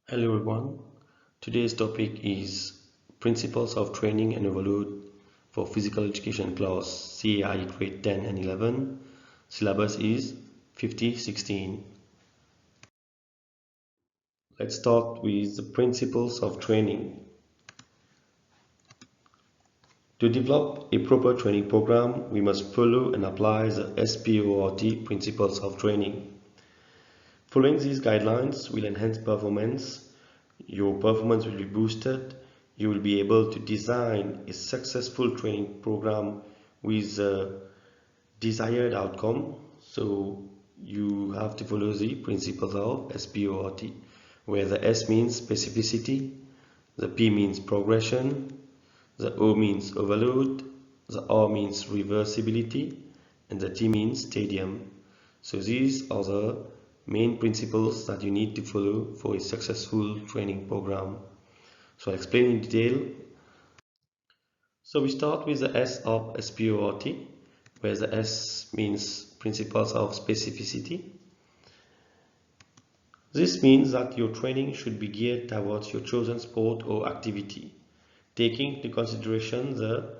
Hello everyone. Today's topic is Principles of Training and Overload for Physical Education class CAIE grade 10 and 11. Syllabus is 5016. Let's start with the principles of training. To develop a proper training program, we must follow and apply the SPORT principles of training. Following these guidelines will enhance performance. Your performance will be boosted. You will be able to design a successful training program with a desired outcome. So you have to follow the principles of SPORT, where the S means specificity, the P means progression, the O means overload, the R means reversibility, and the T means tedium. So these are the main principles that you need to follow for a successful training program. So I'll explain in detail. So we start with the S of SPORT, where the S means principles of specificity. This means that your training should be geared towards your chosen sport or activity, taking into consideration the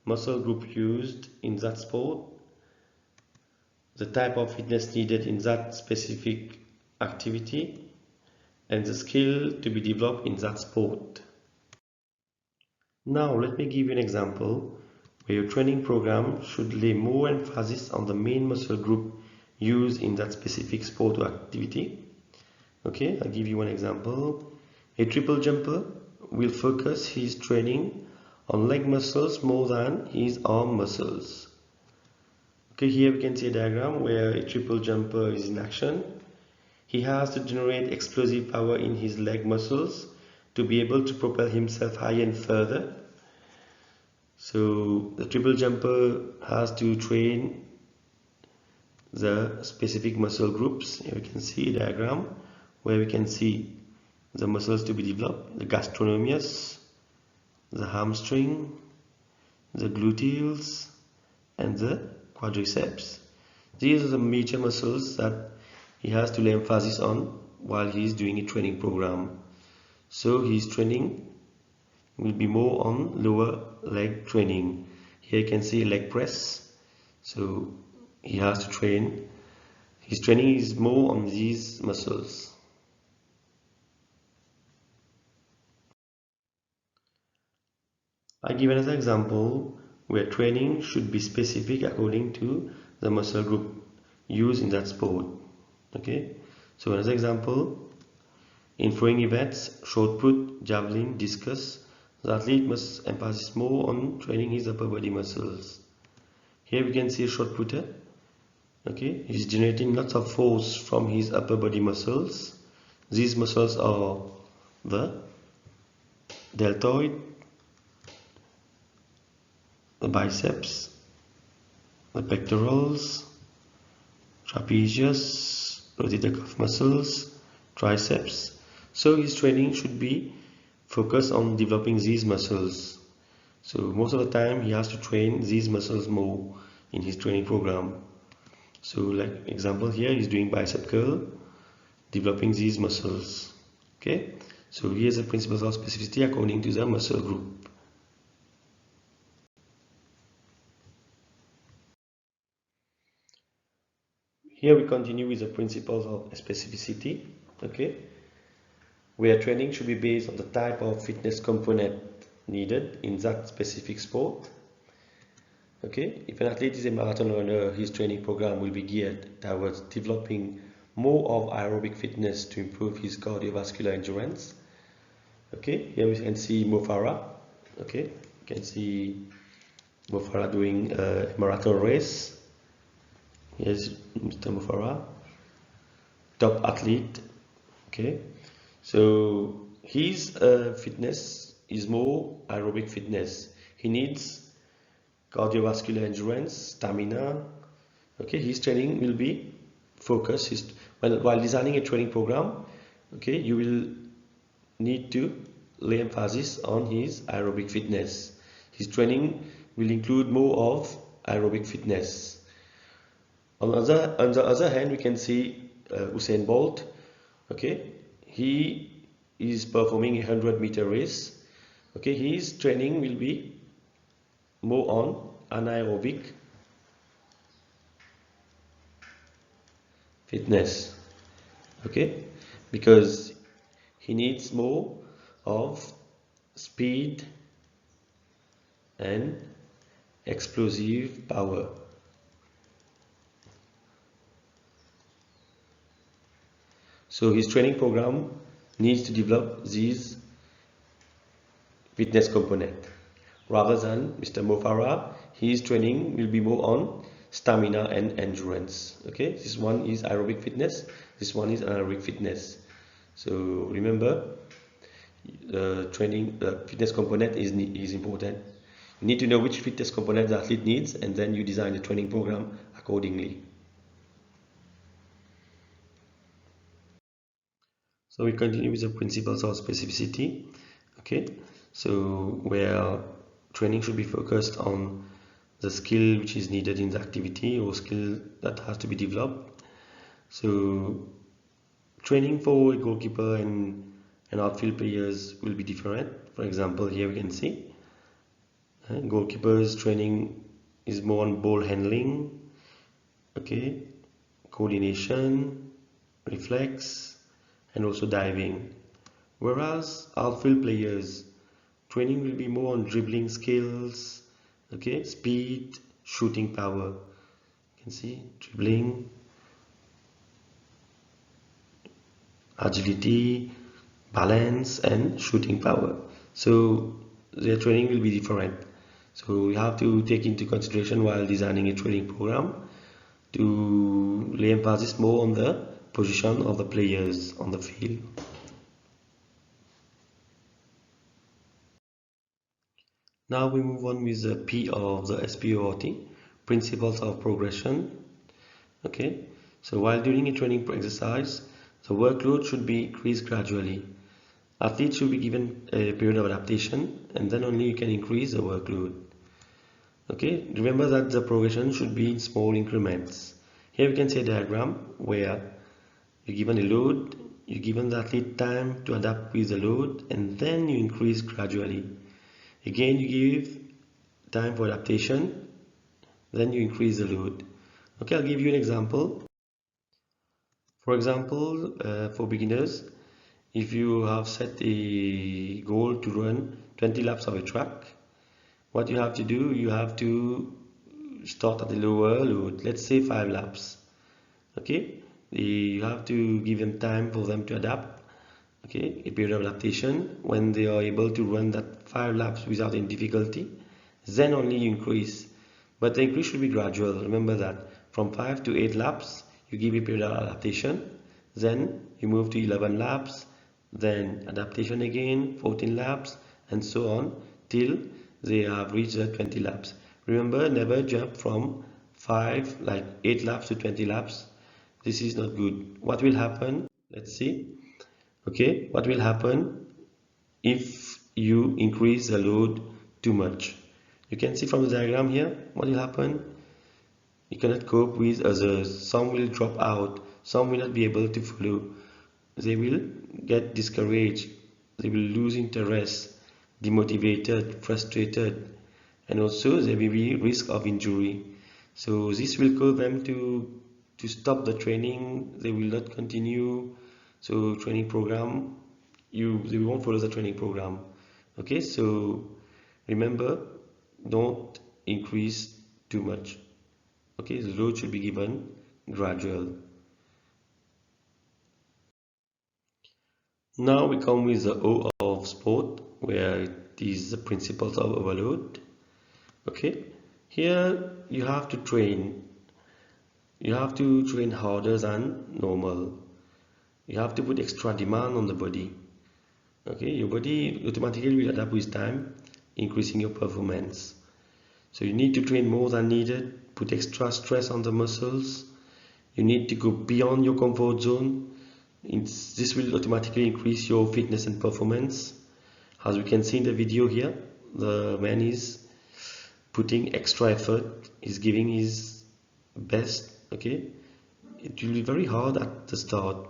muscle group used in that sport, the type of fitness needed in that specific activity, and the skill to be developed in that sport. Now let me give you an example where your training program should lay more emphasis on the main muscle group used in that specific sport or activity. Okay, I'll give you one example. A triple jumper will focus his training on leg muscles more than his arm muscles. Okay, here we can see a diagram where a triple jumper is in action. He has to generate explosive power in his leg muscles to be able to propel himself higher and further. So the triple jumper has to train the specific muscle groups. Here we can see a diagram where we can see the muscles to be developed: the gastrocnemius, the hamstring, the gluteals, and the quadriceps. These are the major muscles that he has to lay emphasis on while he is doing a training program. So his training will be more on lower leg training. Here you can see leg press. So he has to train. His training is more on these muscles. I give another example where training should be specific according to the muscle group used in that sport. Okay, so another example, in throwing events, shot put, javelin, discus, the athlete must emphasize more on training his upper body muscles. Here we can see a shot putter. Okay, he's generating lots of force from his upper body muscles. These muscles are the deltoid, the biceps, the pectorals, trapezius, rotator cuff muscles, triceps. So his training should be focused on developing these muscles. So most of the time he has to train these muscles more in his training program. So like example here, he's doing bicep curl, developing these muscles. Okay, so here's the principles of specificity according to the muscle group. Here we continue with the principles of specificity. Okay, where training should be based on the type of fitness component needed in that specific sport. Okay, if an athlete is a marathon runner, his training program will be geared towards developing more of aerobic fitness to improve his cardiovascular endurance. Okay, here we can see Mo Farah. Okay, you can see Mo Farah doing a marathon race. Here's Mr. Mo Farah, top athlete. Okay, so his fitness is more aerobic fitness. He needs cardiovascular endurance, stamina. Okay, his training will be focused. While designing a training program, okay, you will need to lay emphasis on his aerobic fitness. His training will include more of aerobic fitness. On the other hand, we can see Usain Bolt. Okay, he is performing a 100-meter race. Okay, his training will be more on anaerobic fitness. Okay, because he needs more of speed and explosive power. So his training program needs to develop these fitness component. Rather than Mr. Mofara, his training will be more on stamina and endurance. Okay, this one is aerobic fitness, this one is anaerobic fitness. So remember, the training, the fitness component is important. You need to know which fitness component the athlete needs, and then you design the training program accordingly. So we continue with the principles of specificity. Okay, so where training should be focused on the skill which is needed in the activity or skill that has to be developed. So training for a goalkeeper and outfield players will be different. For example, here we can see goalkeepers training is more on ball handling, okay, coordination, reflex, and also diving. Whereas outfield players training will be more on dribbling skills, okay, speed, shooting power. You can see dribbling, agility, balance, and shooting power. So their training will be different. So we have to take into consideration while designing a training program to lay emphasis more on the position of the players on the field. Now we move on with the P of the SPORT, principles of progression. Okay, so while doing a training exercise, the workload should be increased gradually. Athletes should be given a period of adaptation, and then only you can increase the workload. Okay, remember that the progression should be in small increments. Here we can see a diagram where you're given a load, you're given the athlete time to adapt with the load, and then you increase gradually. Again, you give time for adaptation, then you increase the load. Okay, I'll give you an example. For example, for beginners, if you have set a goal to run 20 laps of a track, what you have to do, you have to start at a lower load, let's say 5 laps. Okay, you have to give them time for them to adapt. Okay, a period of adaptation. When they are able to run that 5 laps without any difficulty, then only you increase. But the increase should be gradual. Remember that from 5 to 8 laps, you give a period of adaptation. Then you move to 11 laps, then adaptation again, 14 laps, and so on till they have reached the 20 laps. Remember, never jump from 5, like 8 laps to 20 laps. This is not good. What will happen? Let's see. Okay, what will happen if you increase the load too much? You can see from the diagram here what will happen. You cannot cope with others. Some will drop out, some will not be able to follow. They will get discouraged, they will lose interest, demotivated, frustrated, and also there may be risk of injury. So this will cause them to stop the training. They will not continue. So training program, they won't follow the training program. Okay, so remember, don't increase too much. Okay, the load should be given gradual. Now we come with the O of sport, where it is the principles of overload. Okay, here you have to train. You have to train harder than normal. You have to put extra demand on the body. Okay, your body automatically will adapt with time, increasing your performance. So you need to train more than needed, put extra stress on the muscles. You need to go beyond your comfort zone. This will automatically increase your fitness and performance. As we can see in the video here, the man is putting extra effort, he's giving his best. Okay, it will be very hard at the start.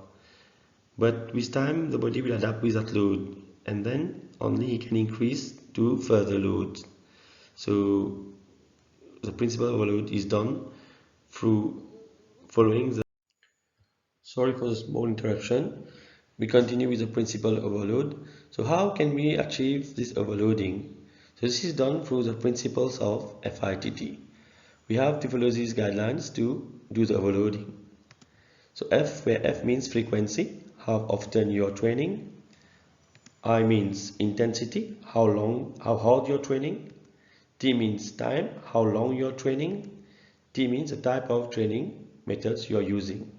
but with time the body will adapt with that load, and then only it can increase to further loads. So the principle of overload is done through following the... Sorry for the small interruption. We continue with the principle of overload. So how can we achieve this overloading? So this is done through the principles of FITT. We have to follow these guidelines to do the overloading. So F, where F means frequency, how often you are training. I means intensity, how hard you're training. T means time, how long you're training. T means the type of training methods you're using.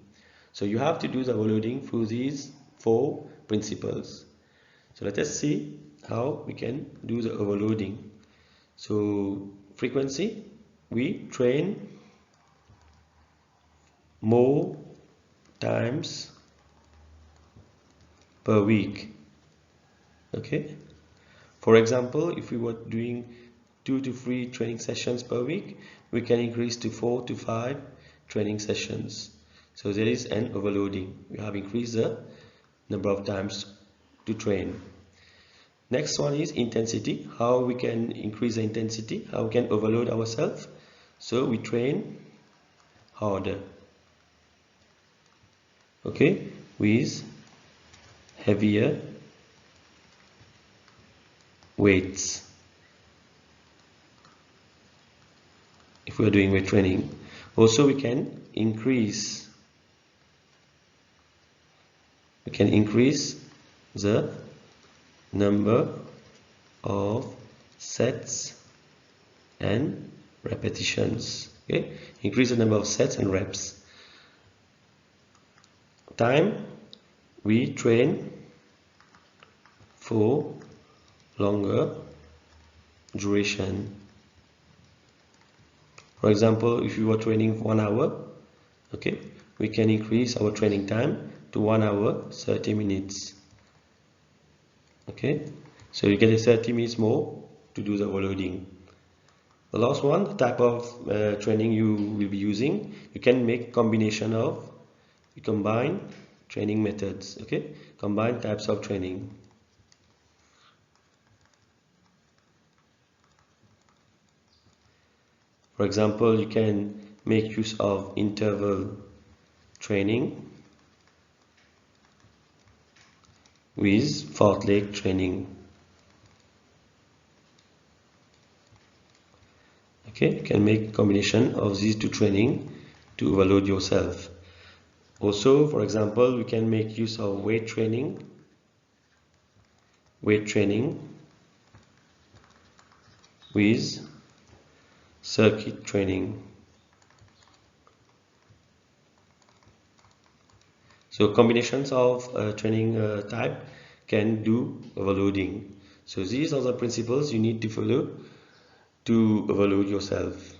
So you have to do the overloading through these 4 principles. So let us see how we can do the overloading. So frequency, we train more times per week. Okay, for example, if we were doing 2 to 3 training sessions per week, we can increase to 4 to 5 training sessions. So there is an overloading. We have increased the number of times to train. Next one is intensity. How we can increase the intensity, how we can overload ourselves. So we train harder, okay, with heavier weights. If we are doing weight training, also we can increase the number of sets and repetitions. Okay, increase the number of sets and reps. Time, we train for longer duration. For example, if you are training for 1 hour, okay, we can increase our training time to 1 hour 30 minutes. Okay, so you get a 30 minutes more to do the overloading. The last one, the type of training you will be using. You can make combination of, you combine training methods. Okay, combine types of training. For example, you can make use of interval training with fartlek training. Okay, you can make combination of these 2 training to overload yourself. Also, for example, we can make use of weight training with circuit training. So combinations of training type can do overloading. So these are the principles you need to follow to overload yourself.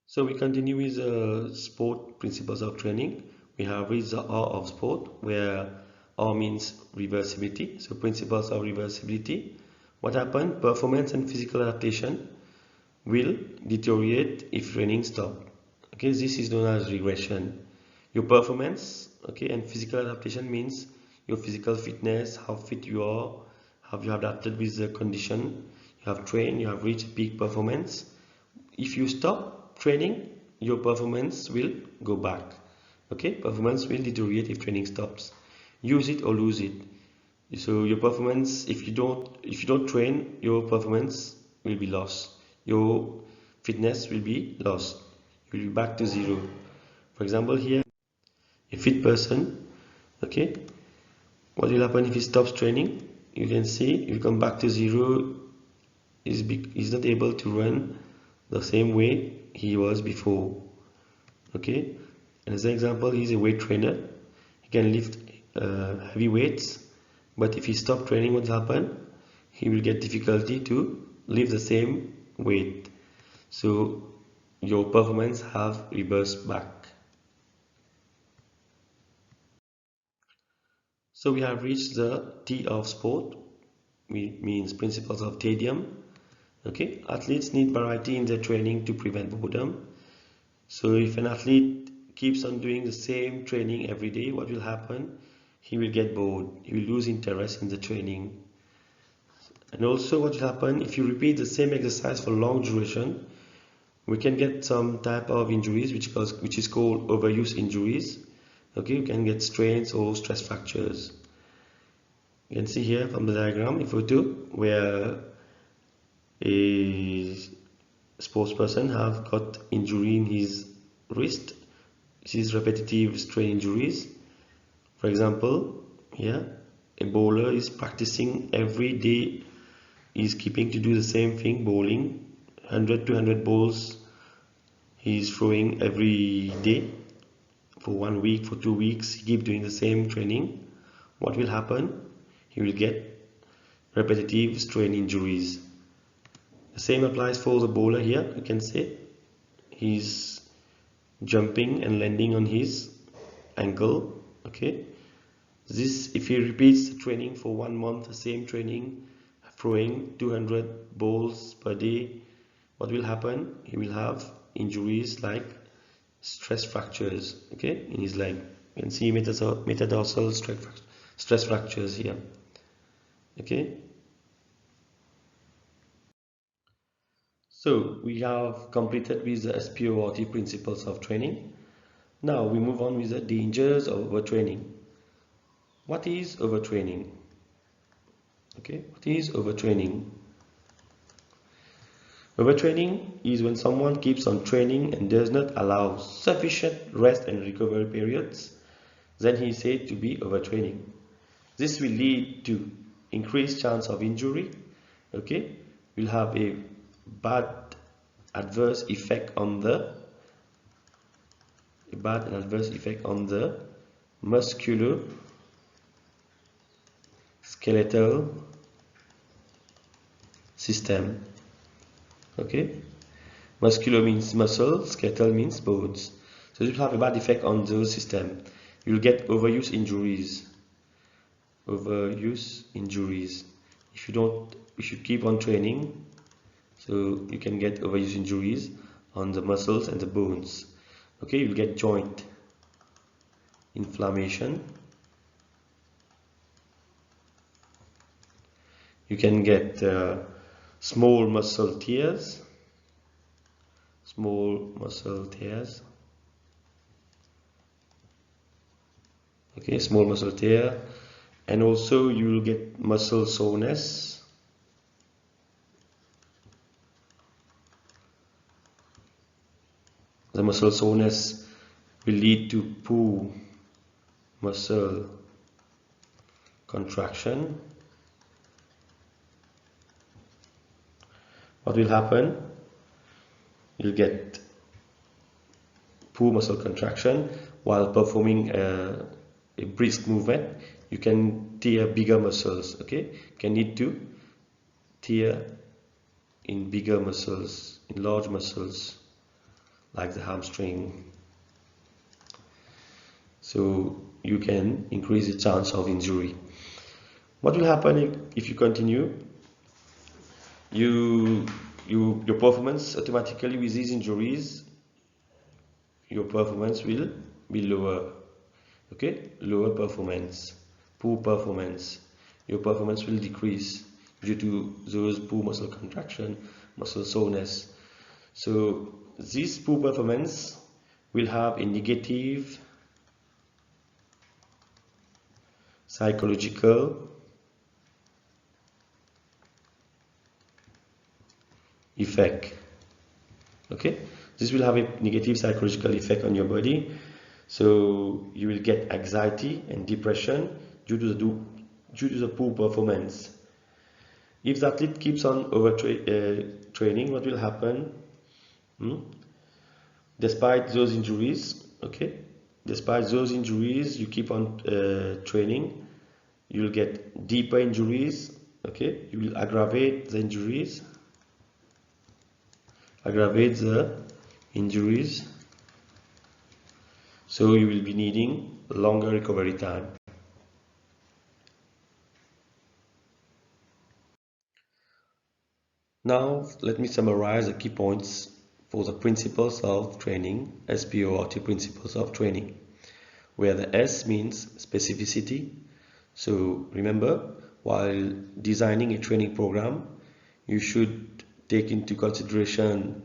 So we continue with sport principles of training. We have reached the R of sport, where R means reversibility. So principles of reversibility. What happened? Performance and physical adaptation will deteriorate if training stops. Okay, this is known as regression. Your performance, okay, and physical adaptation means your physical fitness, how fit you are, how you have adapted with the condition, you have trained, you have reached peak performance. If you stop training, your performance will go back. Okay, performance will deteriorate if training stops. Use it or lose it. So your performance, if you don't train, your performance will be lost. Your fitness will be lost. You will be back to zero. For example, here, a fit person, okay, what will happen if he stops training? You can see, if you come back to zero, he's not able to run the same way he was before. Okay, and as an example, he's a weight trainer. He can lift heavy weights, but if he stops training, what will happen? He will get difficulty to lift the same weight. So your performance have reversed back. So we have reached the T of sport, which means principles of tedium. Okay, athletes need variety in their training to prevent boredom. So if an athlete keeps on doing the same training every day, what will happen? He will get bored, he will lose interest in the training. And also what will happen, if you repeat the same exercise for long duration, we can get some type of injuries which is called overuse injuries. Okay, you can get strains or stress fractures. You can see here from the diagram, if we do, where a sports person have got injury in his wrist. This is repetitive strain injuries. For example, here a bowler is practicing every day, is keeping to do the same thing, bowling 100 to 100 balls he's throwing every day for 1 week, for 2 weeks. He keep doing the same training. What will happen? He will get repetitive strain injuries. The same applies for the bowler here. You can see he's jumping and landing on his ankle. Okay, this, if he repeats the training for 1 month, the same training, throwing 200 balls per day, what will happen? He will have injuries like stress fractures, okay, in his leg. You can see metatarsal stress fractures here. Okay, so we have completed with the SPORT principles of training. Now we move on with the dangers of overtraining. What is overtraining? Okay, what is overtraining? Overtraining is when someone keeps on training and does not allow sufficient rest and recovery periods. Then he is said to be overtraining. This will lead to increased chance of injury. Okay, will have a bad adverse effect on the musculoskeletal system. Okay, muscular means muscle, skeletal means bones. So this will have a bad effect on the system. You will get overuse injuries. If you should keep on training, so you can get overuse injuries on the muscles and the bones. Okay, you'll get joint inflammation. You can get small muscle tears. Okay, small muscle tear, and also you will get muscle soreness. The muscle soreness will lead to poor muscle contraction. What will happen? You'll get poor muscle contraction while performing a brisk movement. You can tear bigger muscles. Okay, you can need to tear in bigger muscles, in large muscles like the hamstring. So you can increase the chance of injury. What will happen if you continue? Your performance automatically with these injuries, your performance will be lower. Okay, lower performance, poor performance. Your performance will decrease due to those poor muscle contraction, muscle soreness. So this poor performance will have a negative psychological effect. Okay, this will have a negative psychological effect on your body. So you will get anxiety and depression due to the poor performance. If the athlete keeps on training, what will happen? Despite those injuries, okay, you keep on training, you will get deeper injuries. Okay, you will aggravate the injuries. So you will be needing longer recovery time. Now let me summarize the key points for the principles of training, SPORT principles of training, where the S means specificity. So remember, while designing a training program, you should take into consideration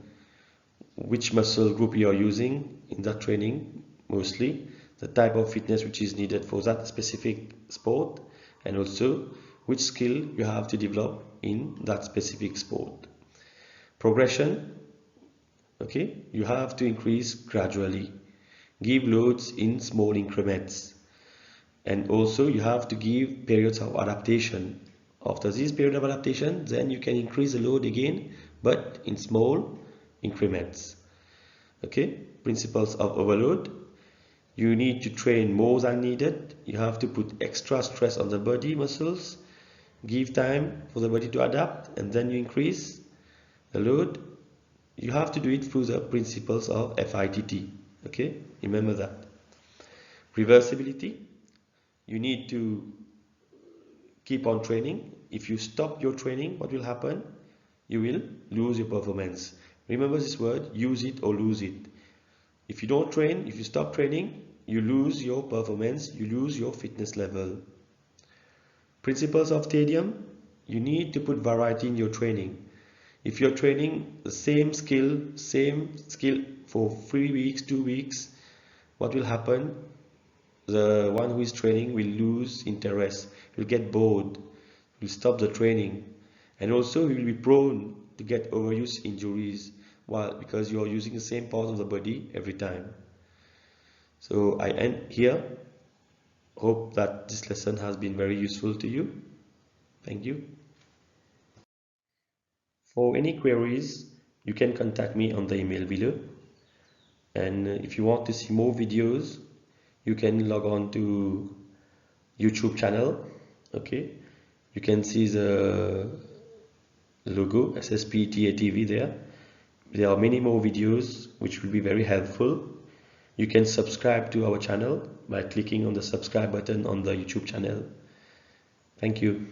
which muscle group you are using in that training, mostly the type of fitness which is needed for that specific sport, and also which skill you have to develop in that specific sport. Progression, okay, you have to increase gradually, give loads in small increments, and also you have to give periods of adaptation. After this period of adaptation, then you can increase the load again, but in small increments. Okay, principles of overload. You need to train more than needed. You have to put extra stress on the body muscles, give time for the body to adapt, and then you increase the load. You have to do it through the principles of FITT. Okay, remember that. Reversibility. You need to keep on training. If you stop your training, what will happen? You will lose your performance. Remember this word, use it or lose it. If you don't train, if you stop training, you lose your performance, you lose your fitness level. Principles of tedium, you need to put variety in your training. If you're training the same skill for 3 weeks, 2 weeks, what will happen? The one who is training will lose interest, will get bored, will stop the training, and also he will be prone to get overuse injuries because you are using the same part of the body every time. So I end here. Hope that this lesson has been very useful to you. Thank you. For any queries, you can contact me on the email below. And if you want to see more videos, you can log on to YouTube channel. Okay, you can see the logo SSPTA TV there. There are many more videos which will be very helpful. You can subscribe to our channel by clicking on the subscribe button on the YouTube channel. Thank you.